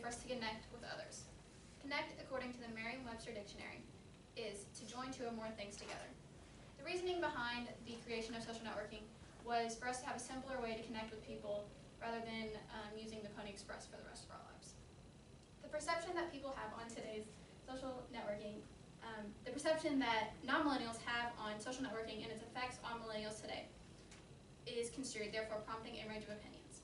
for us to connect with others. Connect, according to the Merriam-Webster Dictionary, is to join two or more things together. The reasoning behind the creation of social networking was for us to have a simpler way to connect with people rather than using the Pony Express for the rest of our lives. The perception that people have on today's social networking, the perception that non-millennials have on social networking and its effects on millennials today is construed, therefore prompting a range of opinions.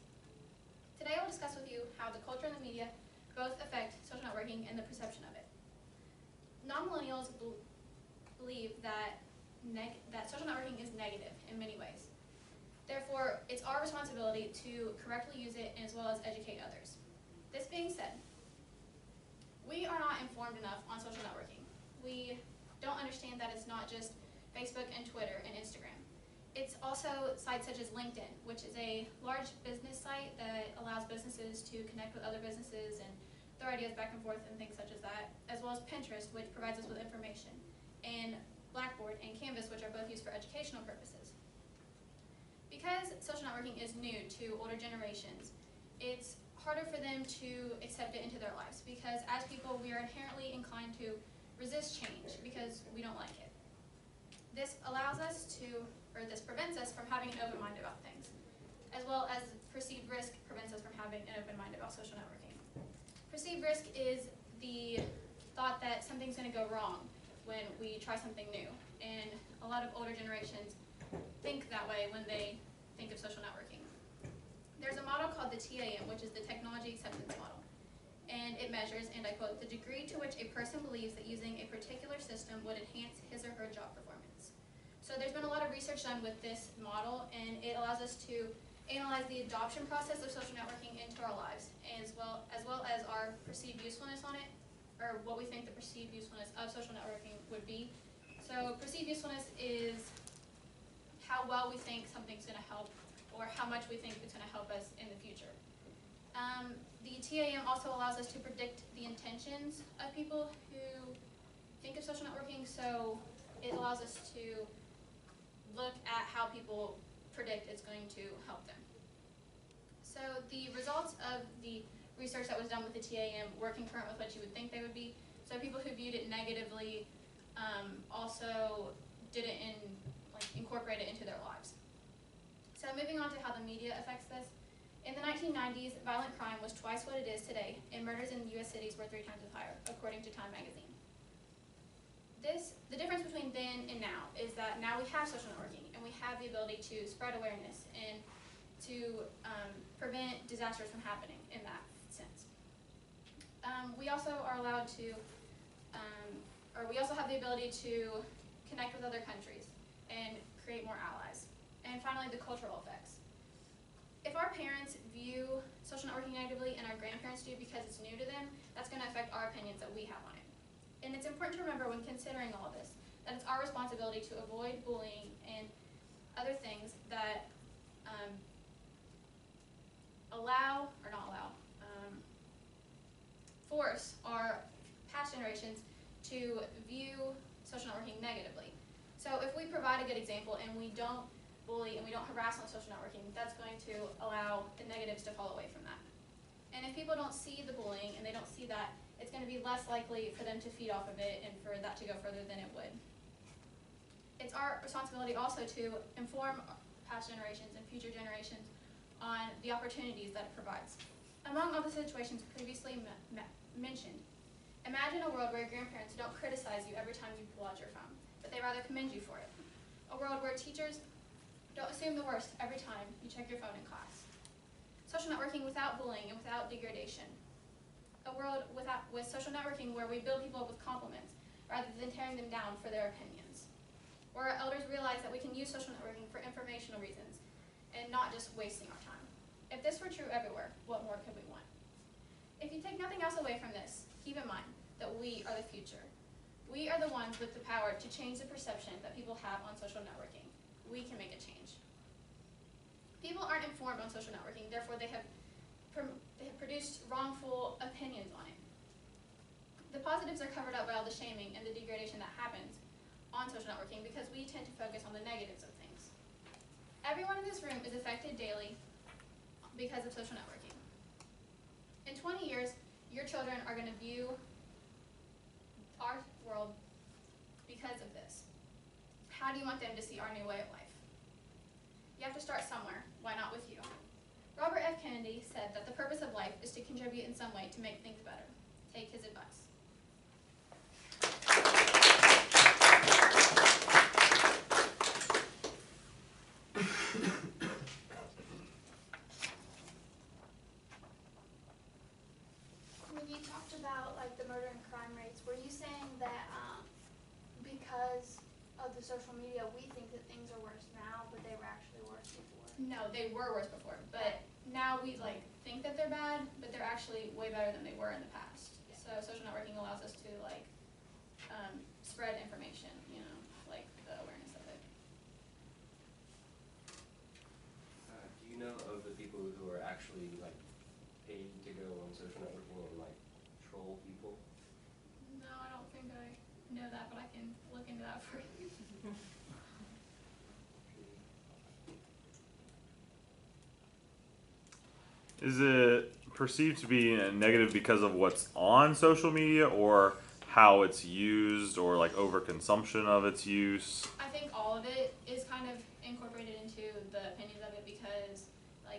Today I will discuss with you how the culture and the media both affect social networking and the perception of it. Non-millennials believe that social networking is negative in many ways. Therefore, it's our responsibility to correctly use it as well as educate others. This being said, we are not informed enough on social networking. We don't understand that it's not just Facebook and Twitter and Instagram. It's also sites such as LinkedIn, which is a large business site that allows businesses to connect with other businesses and throw ideas back and forth and things such as that, as well as Pinterest, which provides us with information, and Blackboard and Canvas, which are both used for educational purposes. Because social networking is new to older generations, it's harder for them to accept it into their lives because as people we are inherently inclined to resist change because we don't like it. This allows us to, or this prevents us from having an open mind about things, as well as perceived risk prevents us from having an open mind about social networking. Perceived risk is the thought that something's going to go wrong when we try something new, and a lot of older generations think that way when they think of social networking. There's a model called the TAM, which is the Technology Acceptance Model, and it measures, and I quote, the degree to which a person believes that using a particular system would enhance his or her job performance. So there's been a lot of research done with this model, and it allows us to analyze the adoption process of social networking into our lives, as well as our perceived usefulness on it, or what we think the perceived usefulness of social networking would be. So perceived usefulness is how well we think something's going to help, or how much we think it's going to help us in the future. The TAM also allows us to predict the intentions of people who think of social networking, so it allows us to look at how people predict it's going to help them. So the results of the research that was done with the TAM were concurrent with what you would think they would be. So people who viewed it negatively also didn't incorporate it into their lives. So moving on to how the media affects this. In the 1990s, violent crime was twice what it is today, and murders in U.S. cities were 3 times as higher, according to Time magazine. The difference between then and now is that now we have social networking, and we have the ability to spread awareness and to prevent disasters from happening in that sense. We also are allowed to, or we also have the ability to connect with other countries and create more allies. And finally, the cultural effects. If our parents view social networking negatively and our grandparents do because it's new to them, that's going to affect our opinions that we have on it. And it's important to remember when considering all of this, that it's our responsibility to avoid bullying and other things that force our past generations to view social networking negatively. So if we provide a good example and we don't bully and we don't harass on social networking, that's going to allow the negatives to fall away from that. And if people don't see the bullying and they don't see that, it's going to be less likely for them to feed off of it and for that to go further than it would. It's our responsibility also to inform past generations and future generations on the opportunities that it provides. Among all the situations previously mentioned, imagine a world where your grandparents don't criticize you every time you pull out your phone, but they rather commend you for it. A world where teachers don't assume the worst every time you check your phone in class. Social networking without bullying and without degradation. A world with social networking where we build people up with compliments rather than tearing them down for their opinions. Where our elders realize that we can use social networking for informational reasons and not just wasting our time. If this were true everywhere, what more could we want? If you take nothing else away from this, keep in mind that we are the future. We are the ones with the power to change the perception that people have on social networking. We can make a change. People aren't informed on social networking, therefore they have produced wrongful opinions on it. The positives are covered up by all the shaming and the degradation that happens on social networking because we tend to focus on the negatives of things. Everyone in this room is affected daily because of social networking. In 20 years, your children are going to view our world because of this. How do you want them to see our new way of life? You have to start somewhere. Why not with you? Robert F. Kennedy said that the purpose of life is to contribute in some way to make things better. Take his advice. When you talked about like the murder and crime rates, were you saying that because of the social media, we think that things are worse now, but they were actually worse before? No, they were worse before, but now we think that they're bad, but they're actually way better than they were in the past. Yeah. So social networking allows us to spread information, the awareness of it. Do you know of the people who are actually paid to go on social networking and troll people? No, I don't think I know that, but I can look into that for you. Is it perceived to be negative because of what's on social media, or how it's used, or overconsumption of its use? I think all of it is kind of incorporated into the opinions of it because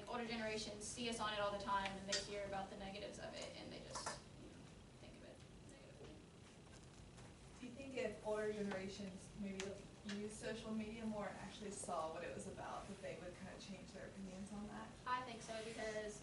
older generations see us on it all the time and they hear about the negatives of it and they just think of it negatively. Do you think if older generations maybe used social media more and actually saw what it was about, that they would kind of change their opinions on that? I think so because